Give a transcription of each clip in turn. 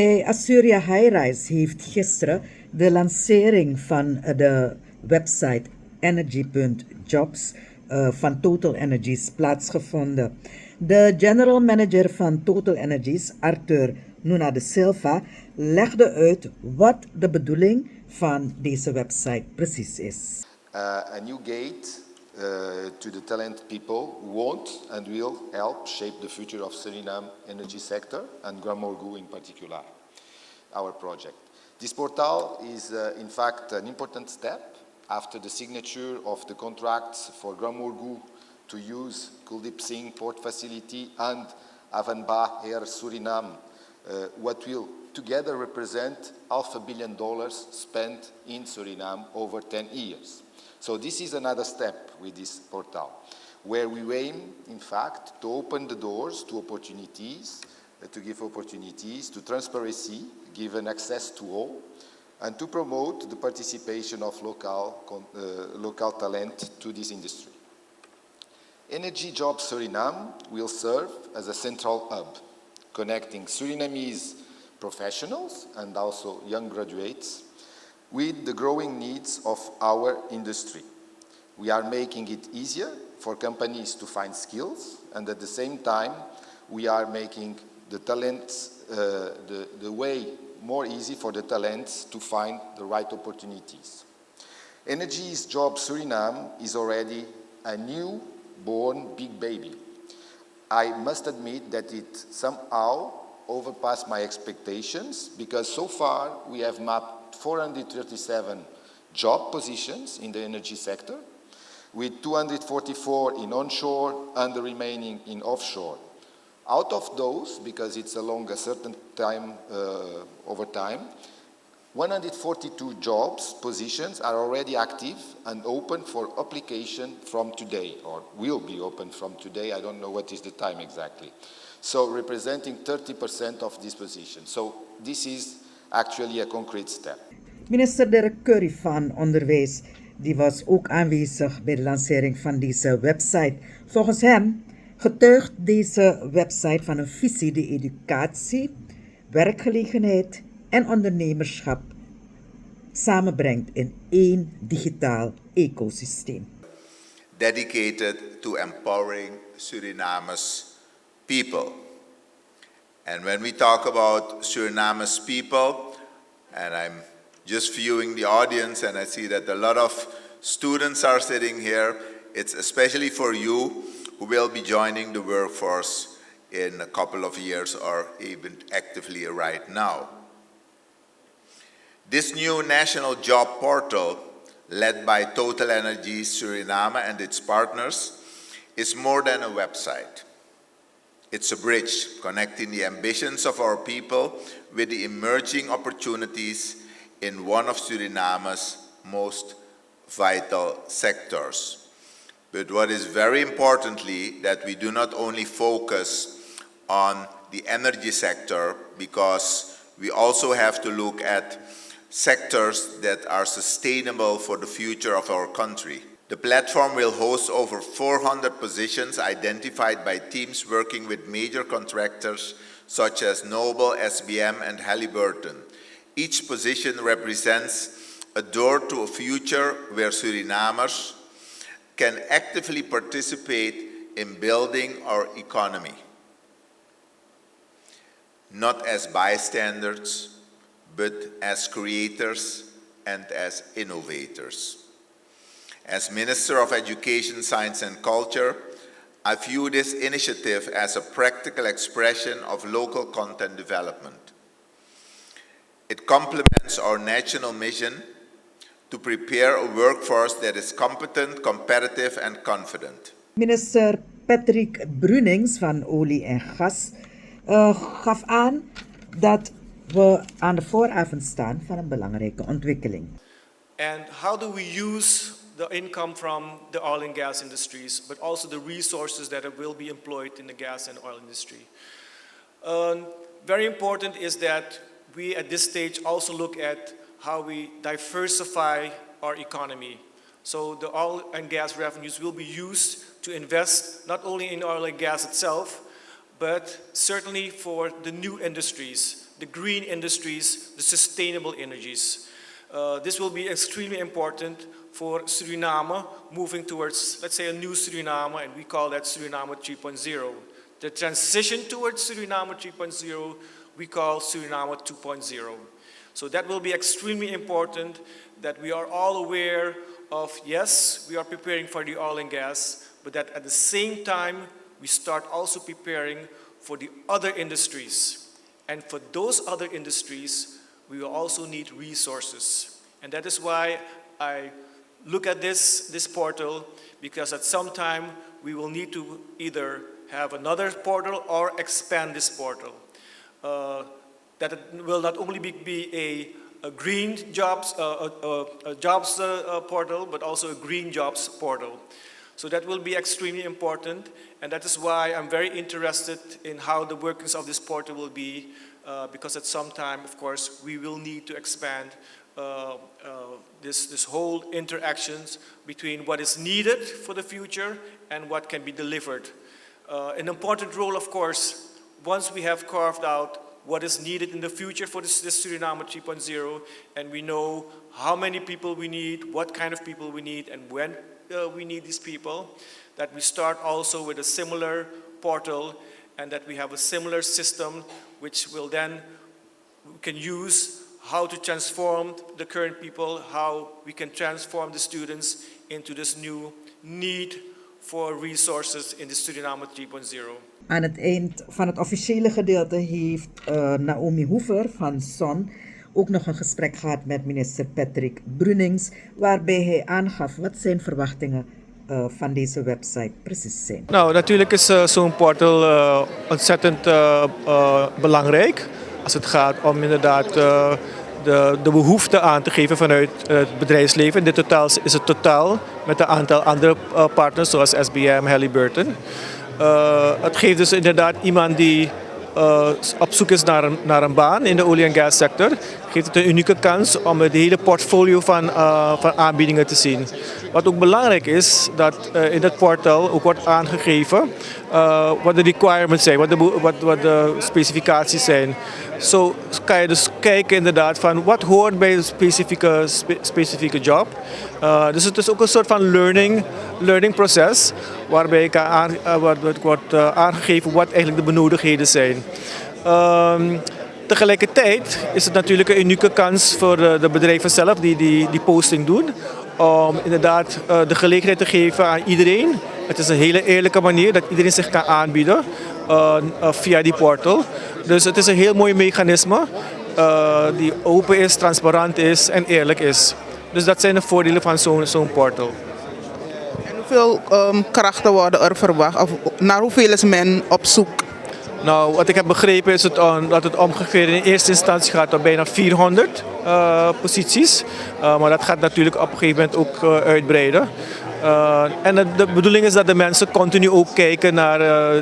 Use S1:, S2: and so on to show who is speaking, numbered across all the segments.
S1: Bij Azuria Highrise heeft gisteren de lancering van de website EnergyJobs van TotalEnergies plaatsgevonden. De general manager van TotalEnergies, Arthur Nuna de Silva, legde uit wat de bedoeling van deze website precies is.
S2: A new gate to the talent people who want and will help shape the future of Suriname energy sector and Gramorgu in particular, our project. This portal is in fact an important step after the signature of the contracts for Gramorgu to use Kuldeep Singh Port Facility and Avanba Air Suriname, what will together represent $500 million spent in Suriname over 10 years. So this is another step with this portal, where we aim, in fact, to open the doors to opportunities, to give opportunities to transparency, given access to all, and to promote the participation of local talent to this industry. EnergyJobs Suriname will serve as a central hub, connecting Surinamese professionals and also young graduates with the growing needs of our industry. We are making it easier for companies to find skills, and at the same time, we are making the talents, the way more easy for the talents to find the right opportunities. EnergyJobs Suriname is already a new-born big baby. I must admit that it somehow overpassed my expectations, because so far we have mapped 437 job positions in the energy sector, with 244 in onshore and the remaining in offshore. Out of those, because it's along a certain time, over time, 142 jobs positions are already active and open for application from today, or will be open from today. I don't know what is the time exactly. So representing 30% of this position. So this is actually a concrete step.
S1: Minister Derek Curry van Onderwijs die was ook aanwezig bij de lancering van deze website. Volgens hem getuigt deze website van een visie die educatie, werkgelegenheid en ondernemerschap samenbrengt in één digitaal ecosysteem.
S3: Dedicated to empowering Suriname's people. And when we talk about Suriname's people, and I'm just viewing the audience and I see that a lot of students are sitting here, it's especially for you who will be joining the workforce in a couple of years or even actively right now. This new national job portal, led by TotalEnergies Suriname and its partners, is more than a website. It's a bridge connecting the ambitions of our people with the emerging opportunities in one of Suriname's most vital sectors. But what is very importantly, that we do not only focus on the energy sector, because we also have to look at sectors that are sustainable for the future of our country. The platform will host over 400 positions identified by teams working with major contractors such as Noble, SBM, and Halliburton. Each position represents a door to a future where Surinamers can actively participate in building our economy, not as bystanders, but as creators and as innovators. As Minister of Education, Science and Culture, I view this initiative as a practical expression of local content development. It complements our national mission to prepare a workforce that is competent, competitive and confident.
S1: Minister Patrick Brunings van Olie en Gas gaf aan dat we aan de vooravond staan van een belangrijke ontwikkeling.
S4: And how do we use the income from the oil and gas industries, but also the resources that will be employed in the gas and oil industry? Very important is that we at this stage also look at how we diversify our economy. So the oil and gas revenues will be used to invest not only in oil and gas itself, but certainly for the new industries the green industries, the sustainable energies. This will be extremely important for Suriname moving towards, let's say, a new Suriname, and we call that Suriname 3.0. The transition towards Suriname 3.0, we call Suriname 2.0. So that will be extremely important, that we are all aware of, yes, we are preparing for the oil and gas, but that at the same time, we start also preparing for the other industries. And for those other industries, we will also need resources. And that is why I look at this portal, because at some time we will need to either have another portal or expand this portal. That it will not only be a green jobs, jobs portal, but also a green jobs portal. So that will be extremely important, and that is why I'm very interested in how the workings of this portal will be, because at some time, of course, we will need to expand this whole interactions between what is needed for the future and what can be delivered. An important role, of course, once we have carved out what is needed in the future for this Suriname 3.0, and we know how many people we need, what kind of people we need, and when we need these people, that we start also with a similar portal, and that we have a similar system which will then, we can use how to transform the current people, how we can transform the students into this new need for resources in the Suriname 3.0.
S1: Aan het eind van het officiële gedeelte heeft Naomi Hoever van SON ook nog een gesprek gehad met minister Patrick Brunings, waarbij hij aangaf wat zijn verwachtingen van deze website precies zijn.
S4: Nou, natuurlijk is zo'n portal ontzettend belangrijk als het gaat om inderdaad de behoefte aan te geven vanuit het bedrijfsleven. In dit totaal is het totaal met een aantal andere partners zoals SBM, Halliburton. Het geeft dus inderdaad iemand die op zoek is naar een baan in de olie- en gassector, geeft het een unieke kans om het hele portfolio van aanbiedingen te zien. Wat ook belangrijk is, dat in het portaal ook wordt aangegeven wat de requirements zijn, wat de specificaties zijn. Zo kan je dus kijken inderdaad van wat hoort bij een specifieke job. Dus het is ook een soort van learning proces, waarbij wordt aangegeven wat eigenlijk de benodigdheden zijn. Tegelijkertijd is het natuurlijk een unieke kans voor de bedrijven zelf die posting doen, om inderdaad de gelegenheid te geven aan iedereen. Het is een hele eerlijke manier dat iedereen zich kan aanbieden via die portal. Dus het is een heel mooi mechanisme die open is, transparant is en eerlijk is. Dus dat zijn de voordelen van zo'n portal.
S5: En hoeveel krachten worden er verwacht? Of naar hoeveel is men op zoek?
S4: Nou, wat ik heb begrepen is dat het ongeveer in eerste instantie gaat om bijna 400 posities. Maar dat gaat natuurlijk op een gegeven moment ook uitbreiden. En de bedoeling is dat de mensen continu ook kijken naar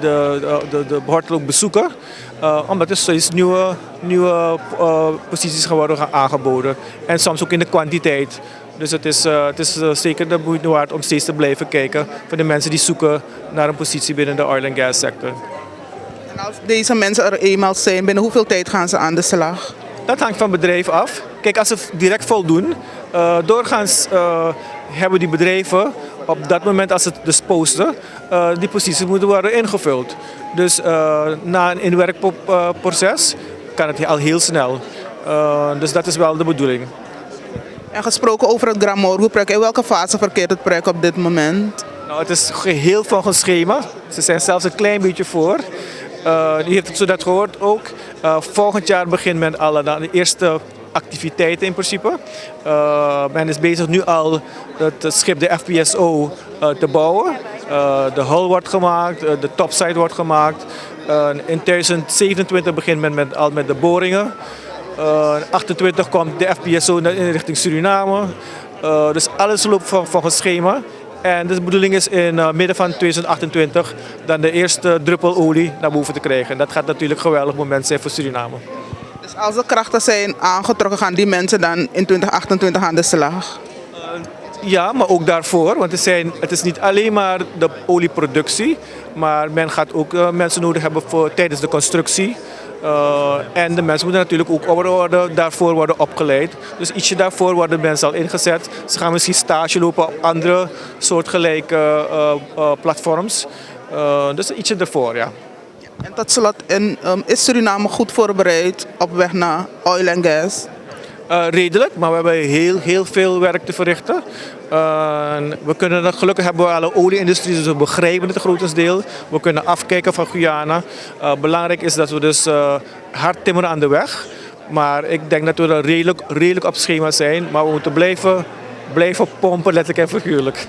S4: de portal ook bezoeken. Omdat er steeds nieuwe posities gaan worden aangeboden. En soms ook in de kwantiteit. Dus het is zeker de moeite waard om steeds te blijven kijken voor de mensen die zoeken naar een positie binnen de oil- en gas sector.
S5: En als deze mensen er eenmaal zijn, binnen hoeveel tijd gaan ze aan de slag?
S4: Dat hangt van het bedrijf af. Kijk, als ze direct voldoen, doorgaans hebben die bedrijven op dat moment als ze het dus posten, die posities moeten worden ingevuld. Dus na een inwerkproces kan het al heel snel. Dus dat is wel de bedoeling.
S5: En gesproken over het Gramorgo-project, in welke fase verkeert het project op dit moment?
S4: Nou, het is geheel volgens schema. Ze zijn zelfs een klein beetje voor. U heeft het zo net gehoord ook. Volgend jaar begint men al aan de eerste activiteiten in principe. Men is bezig nu al het schip, de FPSO, te bouwen. De hull wordt gemaakt, de topside wordt gemaakt. In 2027 begint men al met de boringen. 28 komt de FPSO in richting Suriname. Dus alles loopt volgens schema. En de bedoeling is in midden van 2028 dan de eerste druppel olie naar boven te krijgen. Dat gaat natuurlijk een geweldig moment zijn voor Suriname.
S5: Dus als de krachten zijn aangetrokken, gaan die mensen dan in 2028 aan de slag?
S4: Ja, maar ook daarvoor. Want het is niet alleen maar de olieproductie. Maar men gaat ook mensen nodig hebben tijdens de constructie. En de mensen moeten natuurlijk ook daarvoor worden opgeleid. Dus ietsje daarvoor worden mensen al ingezet. Ze gaan misschien stage lopen op andere soortgelijke platforms. Dus ietsje daarvoor, ja.
S5: En tot slot, is Suriname goed voorbereid op weg naar oil en gas?
S4: Redelijk, maar we hebben heel veel werk te verrichten. Gelukkig hebben we alle olie-industrie, dus we begrijpen het grotensdeel. We kunnen afkijken van Guyana. Belangrijk is dat we dus hard timmeren aan de weg. Maar ik denk dat we er redelijk op schema zijn. Maar we moeten blijven pompen, letterlijk en figuurlijk.